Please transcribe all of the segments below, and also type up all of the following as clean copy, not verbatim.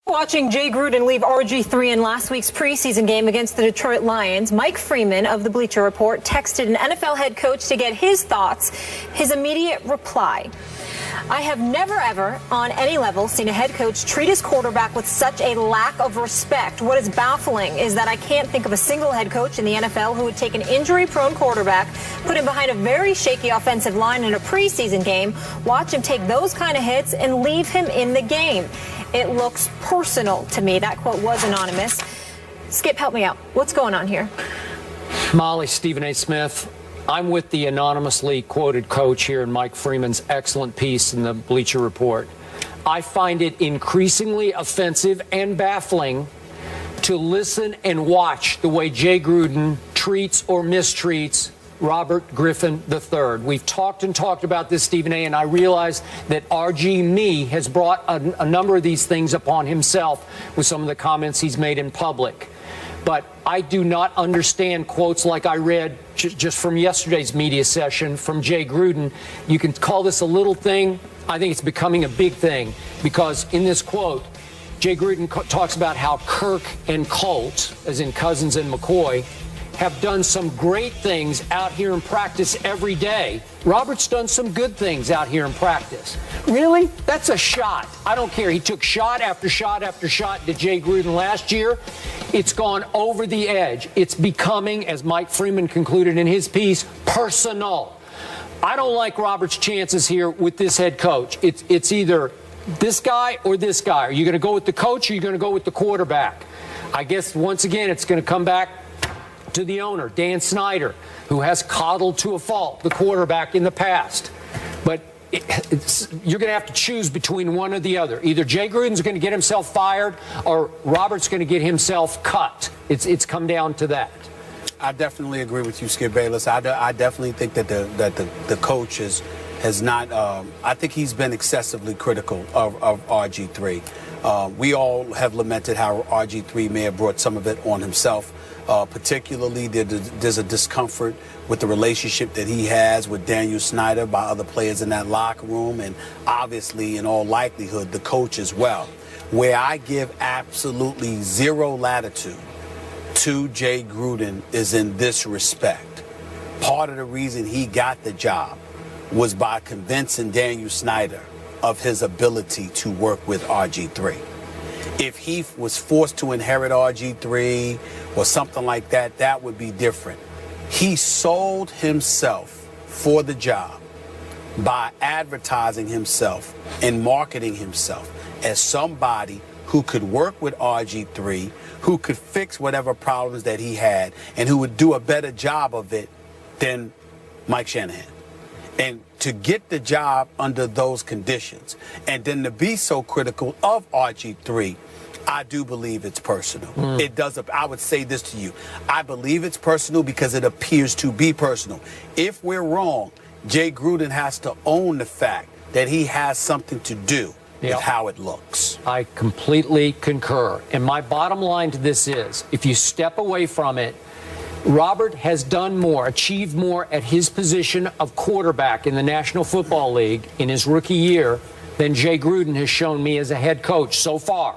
Watching Jay Gruden leave RG3 in last week's preseason game against the Detroit Lions, Mike Freeman of the Bleacher Report texted an NFL head coach to get his thoughts. His immediate reply: I have never, ever, on any level, seen a head coach treat his quarterback with such a lack of respect. What is baffling is that I can't think of a single head coach in the NFL who would take an injury-prone quarterback, put him behind a very shaky offensive line in a preseason game, watch him take those kind of hits, and leave him in the game. It looks personal to me. That quote was anonymous. Skip, help me out. What's going on here? Molly, Stephen A. Smith. I'm with the anonymously quoted coach here in Mike Freeman's excellent piece in the Bleacher Report. I find it increasingly offensive and baffling to listen and watch the way Jay Gruden treats or mistreats Robert Griffin III. We've talked and talked about this, Stephen A., and I realize that RG Me has brought a number of these things upon himself with some of the comments he's made in public. But I do not understand quotes like I read just from yesterday's media session from Jay Gruden. You can call this a little thing. I think it's becoming a big thing, because in this quote, Jay Gruden talks about how Kirk and Colt, as in Cousins and McCoy, have done some great things out here in practice every day. Robert's done some good things out here in practice. Really? That's a shot. I don't care. He took shot after shot after shot to Jay Gruden last year. It's gone over the edge. It's becoming, as Mike Freeman concluded in his piece, personal. I don't like Robert's chances here with this head coach. It's either this guy or this guy. Are you going to go with the coach, or are you going to go with the quarterback? I guess, once again, it's going to come back to the owner, Dan Snyder, who has coddled to a fault the quarterback in the past. But you're going to have to choose between one or the other. Either Jay Gruden's going to get himself fired, or Robert's going to get himself cut. It's come down to that. I definitely agree with you, Skip Bayless. I definitely think that the coach has not. I think he's been excessively critical of RG3. We all have lamented how RG3 may have brought some of it on himself. Particularly, there's a discomfort with the relationship that he has with Daniel Snyder by other players in that locker room, and obviously, in all likelihood, the coach as well. Where I give absolutely zero latitude to Jay Gruden is in this respect. Part of the reason he got the job was by convincing Daniel Snyder of his ability to work with RG3. If he was forced to inherit RG3 or something like that, that would be different. He sold himself for the job by advertising himself and marketing himself as somebody who could work with RG3, who could fix whatever problems that he had, and who would do a better job of it than Mike Shanahan. And to get the job under those conditions, and then to be so critical of RG3, I do believe it's personal. It does. I would say this to you. I believe it's personal because it appears to be personal. If we're wrong, Jay Gruden has to own the fact that he has something to do with how it looks. I completely concur. And my bottom line to this is, if you step away from it, Robert has done more, achieved more at his position of quarterback in the National Football League in his rookie year than Jay Gruden has shown me as a head coach so far.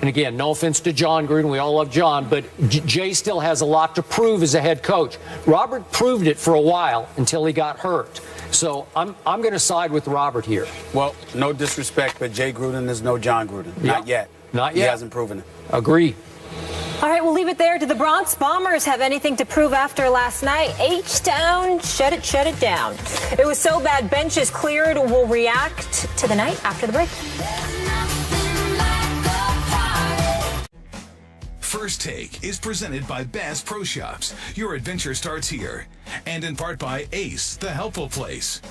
And again, no offense to John Gruden, we all love John, but Jay still has a lot to prove as a head coach. Robert proved it for a while until he got hurt. So I'm going to side with Robert here. Well, no disrespect, but Jay Gruden is no John Gruden. Not yet. Not yet. He hasn't proven it. Agree. All right, we'll leave it there. Do the Bronx Bombers have anything to prove after last night? H-Town, shut it down. It was so bad, benches cleared. We'll react to the night after the break. First Take is presented by Bass Pro Shops. Your adventure starts here. And in part by Ace, the helpful place.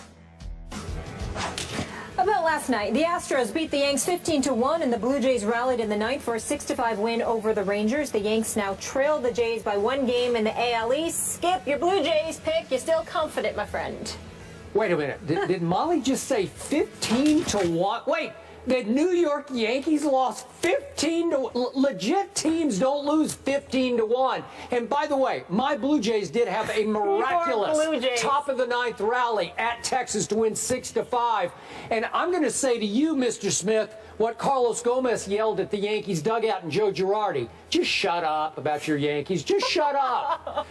About last night, the Astros beat the Yanks 15-1, and the Blue Jays rallied in the ninth for a 6-5 win over the Rangers. The Yanks now trail the Jays by one game in the AL East. Skip, your Blue Jays pick. You're still confident, my friend. Wait a minute. Did Molly just say 15-1? Wait, The New York Yankees lost 15 to legit teams don't lose 15-1. And by the way, my Blue Jays did have a miraculous top of the ninth rally at Texas to win 6-5. And I'm going to say to you, Mr. Smith, what Carlos Gomez yelled at the Yankees dugout and Joe Girardi. Just shut up about your Yankees. Just shut up.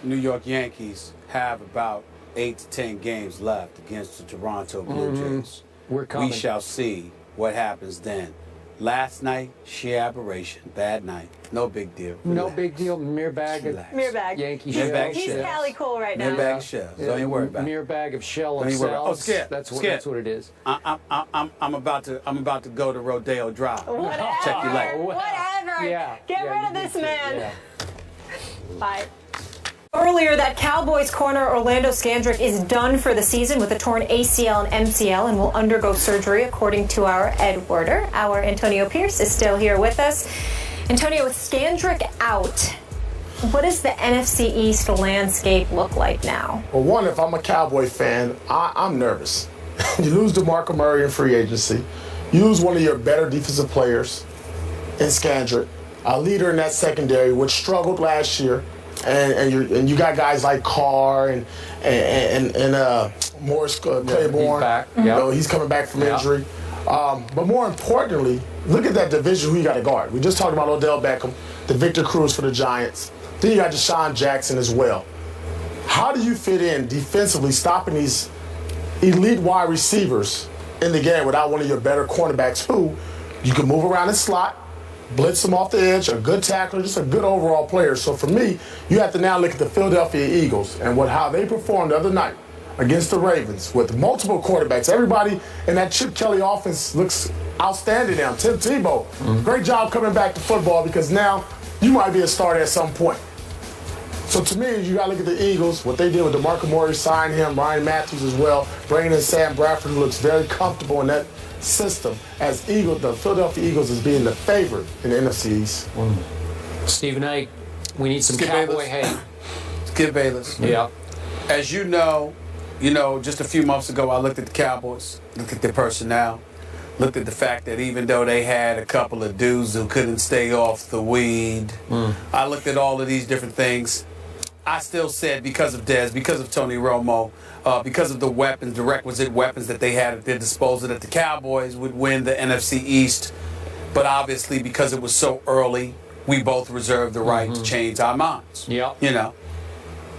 New York Yankees have about 8 to 10 games left against the Toronto Blue Jays. We're coming. We shall see what happens then. Last night, sheer aberration. Bad night. No big deal. No big deal. Mere bag of Yankee Mere shells. bag of He's shells. Cali cool right now. Mere bag of shells. Don't even worry about it. Mere bag of shell Don't of even worry about it. Oh, cells. Skip. That's what it is. I'm about to go to Rodeo Drive. Whatever. Check your leg. Whatever. Yeah. Get rid of you this need to, man. yeah. Bye. Earlier, that Cowboys corner Orlando Scandrick is done for the season with a torn ACL and MCL and will undergo surgery, according to our Ed Werder. Our Antonio Pierce is still here with us. Antonio, with Scandrick out, what does the NFC East landscape look like now? Well, one, if I'm a Cowboy fan, I'm nervous. You lose DeMarco Murray in free agency. You lose one of your better defensive players in Scandrick, a leader in that secondary, which struggled last year. And you got guys like Carr and Morris Claiborne. He's back. You know, he's coming back from injury. But more importantly, look at that division who you got to guard. We just talked about Odell Beckham, the Victor Cruz for the Giants. Then you got Deshaun Jackson as well. How do you fit in defensively, stopping these elite wide receivers in the game without one of your better cornerbacks who you can move around the slot, blitz them off the edge, a good tackler, just a good overall player. So for me, you have to now look at the Philadelphia Eagles and how they performed the other night against the Ravens with multiple quarterbacks. Everybody in that Chip Kelly offense looks outstanding now. Tim Tebow, great job coming back to football because now you might be a starter at some point. So to me, you got to look at the Eagles, what they did with DeMarco Murray, signing him, Ryan Matthews as well, bringing in Sam Bradford, who looks very comfortable in that system as the Philadelphia Eagles is being the favorite in the NFC East. Stephen A., we need some Skip Cowboy Bayless. hate. Skip Bayless. Yeah. As you know, just a few months ago, I looked at the Cowboys, looked at their personnel, looked at the fact that even though they had a couple of dudes who couldn't stay off the weed, I looked at all of these different things. I still said because of Dez, because of Tony Romo, because of the weapons, the requisite weapons that they had at their disposal, that the Cowboys would win the NFC East. But obviously, because it was so early, we both reserved the right to change our minds. Yeah. You know,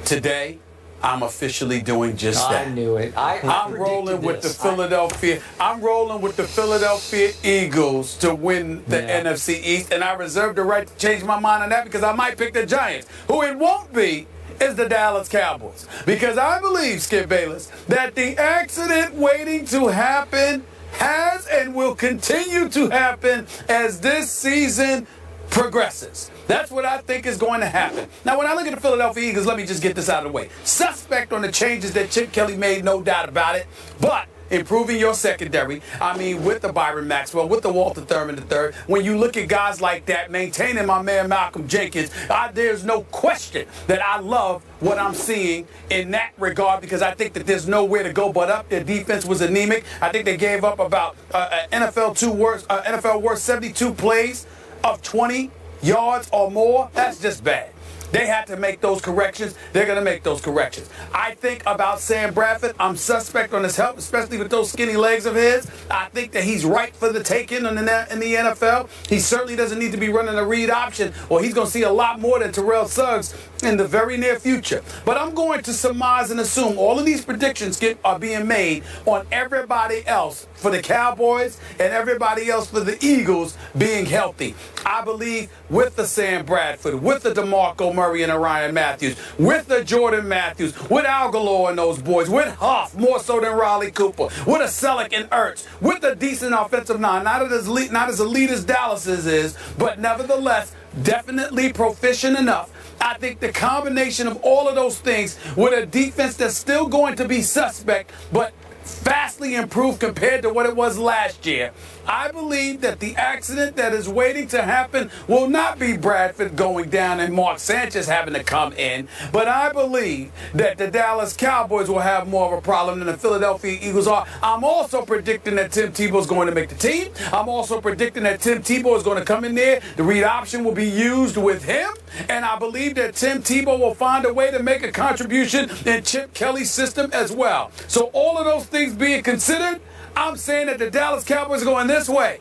today, I'm officially doing just that. I knew it. I'm rolling with the Philadelphia. I'm rolling with the Philadelphia Eagles to win the NFC East, and I reserve the right to change my mind on that because I might pick the Giants, who it won't be. Is the Dallas Cowboys. Because I believe, Skip Bayless, that the accident waiting to happen has and will continue to happen as this season progresses. That's what I think is going to happen. Now, when I look at the Philadelphia Eagles, let me just get this out of the way. Suspect on the changes that Chip Kelly made, no doubt about it. But improving your secondary, I mean, with the Byron Maxwell, with the Walter Thurman III, when you look at guys like that, maintaining my man Malcolm Jenkins, there's no question that I love what I'm seeing in that regard because I think that there's nowhere to go but up. Their defense was anemic. I think they gave up about NFL worst 72 plays of 20 yards or more. That's just bad. They had to make those corrections. They're going to make those corrections. I think about Sam Bradford. I'm suspect on his health, especially with those skinny legs of his. I think that he's right for the taking in the NFL. He certainly doesn't need to be running a read option, or he's going to see a lot more than Terrell Suggs in the very near future. But I'm going to surmise and assume all of these predictions are being made on everybody else for the Cowboys and everybody else for the Eagles being healthy. I believe with the Sam Bradford, with the DeMarco Murray and Ryan Matthews, with the Jordan Matthews, with Al Galore and those boys, with Huff, more so than Riley Cooper, with a Selleck and Ertz, with a decent offensive line, not as elite as Dallas's is, but nevertheless, definitely proficient enough. I think the combination of all of those things with a defense that's still going to be suspect, but vastly improved compared to what it was last year. I believe that the accident that is waiting to happen will not be Bradford going down and Mark Sanchez having to come in, but I believe that the Dallas Cowboys will have more of a problem than the Philadelphia Eagles are. I'm also predicting that Tim Tebow is going to make the team. I'm also predicting that Tim Tebow is going to come in there. The read option will be used with him, and I believe that Tim Tebow will find a way to make a contribution in Chip Kelly's system as well. So all of those things being considered, I'm saying that the Dallas Cowboys are going this way,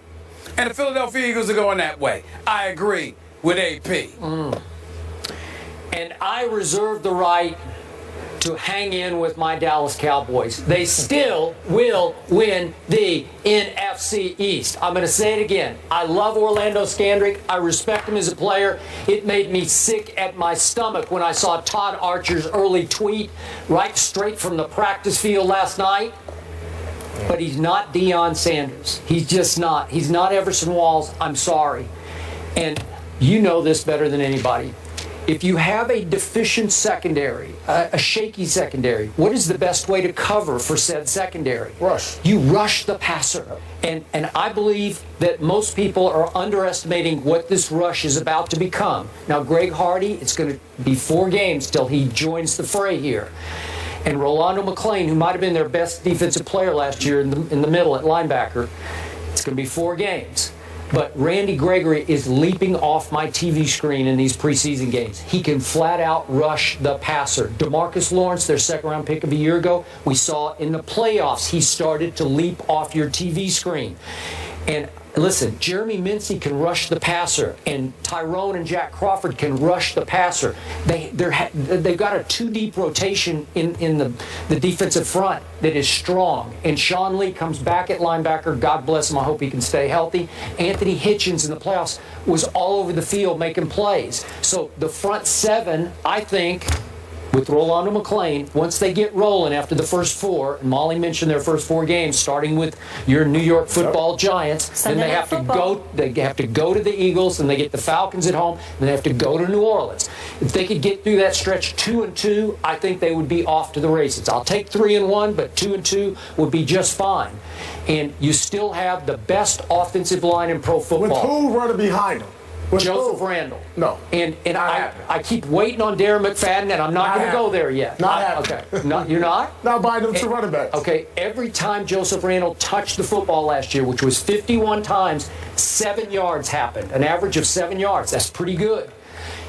and the Philadelphia Eagles are going that way. I agree with AP. And I reserve the right to hang in with my Dallas Cowboys. They still will win the NFC East. I'm going to say it again. I love Orlando Scandrick. I respect him as a player. It made me sick at my stomach when I saw Todd Archer's early tweet right straight from the practice field last night. But he's not Deion Sanders. He's just not. He's not Everson Walls. I'm sorry. And you know this better than anybody. If you have a deficient secondary, a shaky secondary, what is the best way to cover for said secondary? Rush. You rush the passer. And I believe that most people are underestimating what this rush is about to become. Now, Greg Hardy, it's going to be 4 games till he joins the fray here. And Rolando McClain, who might have been their best defensive player last year in the middle at linebacker, it's going to be 4 games. But Randy Gregory is leaping off my TV screen in these preseason games. He can flat out rush the passer. DeMarcus Lawrence, their second-round pick of a year ago, we saw in the playoffs he started to leap off your TV screen. And listen, Jeremy Mincey can rush the passer, and Tyrone and Jack Crawford can rush the passer. They've got a 2-deep rotation in the defensive front that is strong. And Sean Lee comes back at linebacker. God bless him. I hope he can stay healthy. Anthony Hitchens in the playoffs was all over the field making plays. So the front 7, I think, with Rolando McClain, once they get rolling after the first 4, and Molly mentioned their first 4 games, starting with your New York Football Giants, then they have to go to the Eagles, and they get the Falcons at home, and they have to go to New Orleans. If they could get through that stretch 2-2, I think they would be off to the races. I'll take 3-1, but 2-2 would be just fine. And you still have the best offensive line in pro football. With who running behind them? Joseph Randle. No. And I keep waiting on Darren McFadden, and I'm not going to go there yet. Not happening. Okay. You're not? Not buying them to running backs. Okay. Every time Joseph Randle touched the football last year, which was 51 times, 7 yards happened. An average of 7 yards. That's pretty good.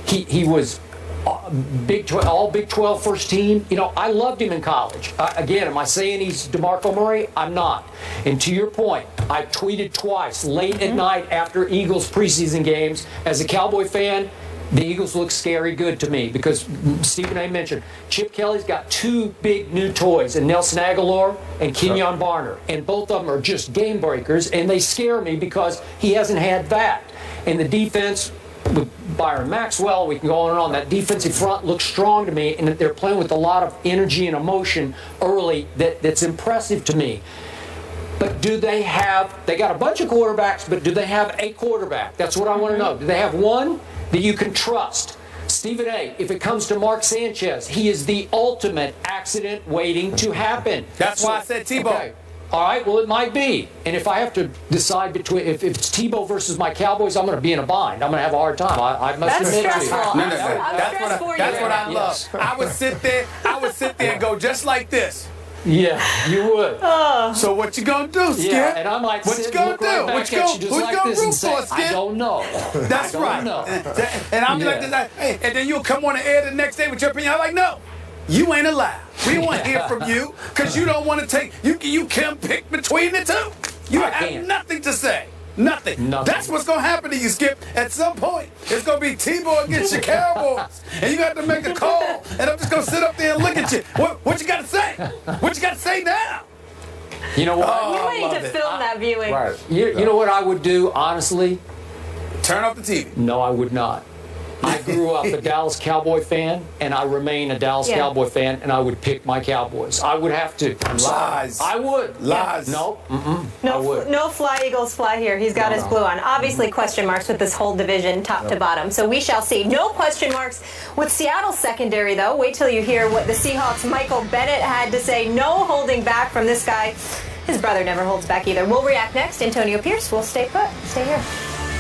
He was all Big 12 first team. You know, I loved him in college. Again, am I saying he's DeMarco Murray? I'm not. And to your point, I tweeted twice late at night after Eagles preseason games. As a Cowboy fan, the Eagles look scary good to me because Stephen A. mentioned Chip Kelly's got 2 big new toys, and Nelson Aguilar and Kenyon Barner. And both of them are just game breakers, and they scare me because he hasn't had that. And the defense, with Byron Maxwell, we can go on and on. That defensive front looks strong to me, and they're playing with a lot of energy and emotion early that's impressive to me. But do they got a bunch of quarterbacks, but do they have a quarterback? That's what I want to know. Do they have one that you can trust? Stephen A., if it comes to Mark Sanchez, he is the ultimate accident waiting to happen. That's why I said Tebow. Okay. All right, well, it might be. And if I have to decide between, if it's Tebow versus my Cowboys, I'm going to be in a bind. I'm going to have a hard time. I must That's admit stressful. to you. That's what I love. I would sit there and go just like this. Yeah, you would. So what you gonna do, Skip? Yeah, and I might what sit you gonna and look do? right back What you at gonna, you just who you like gonna this and root say, for, Skip? I don't know. That's right. Know. And I'll be like this, hey, and then you'll come on the air the next day with your opinion. I'm like, no, you ain't allowed. We don't want to hear from you because you don't want to take. You can't pick between the two. You have nothing to say. Nothing. That's what's going to happen to you, Skip. At some point, it's going to be Tebow against your Cowboys. And you got to make a call. And I'm just going to sit up there and look at you. What you got to say? What you got to say now? You know what? We need to film that viewing. Right. You know what I would do, honestly? Turn off the TV. No, I would not. I grew up a Dallas Cowboy fan, and I remain a Dallas Cowboy fan, and I would pick my Cowboys. I would have to. Lies. I would. Lies. No. No fly, Eagles, fly here. He's got his blue on. Obviously, question marks with this whole division, top to bottom. So we shall see. No question marks with Seattle's secondary, though. Wait till you hear what the Seahawks' Michael Bennett had to say. No holding back from this guy. His brother never holds back either. We'll react next. Antonio Pierce will stay put. Stay here.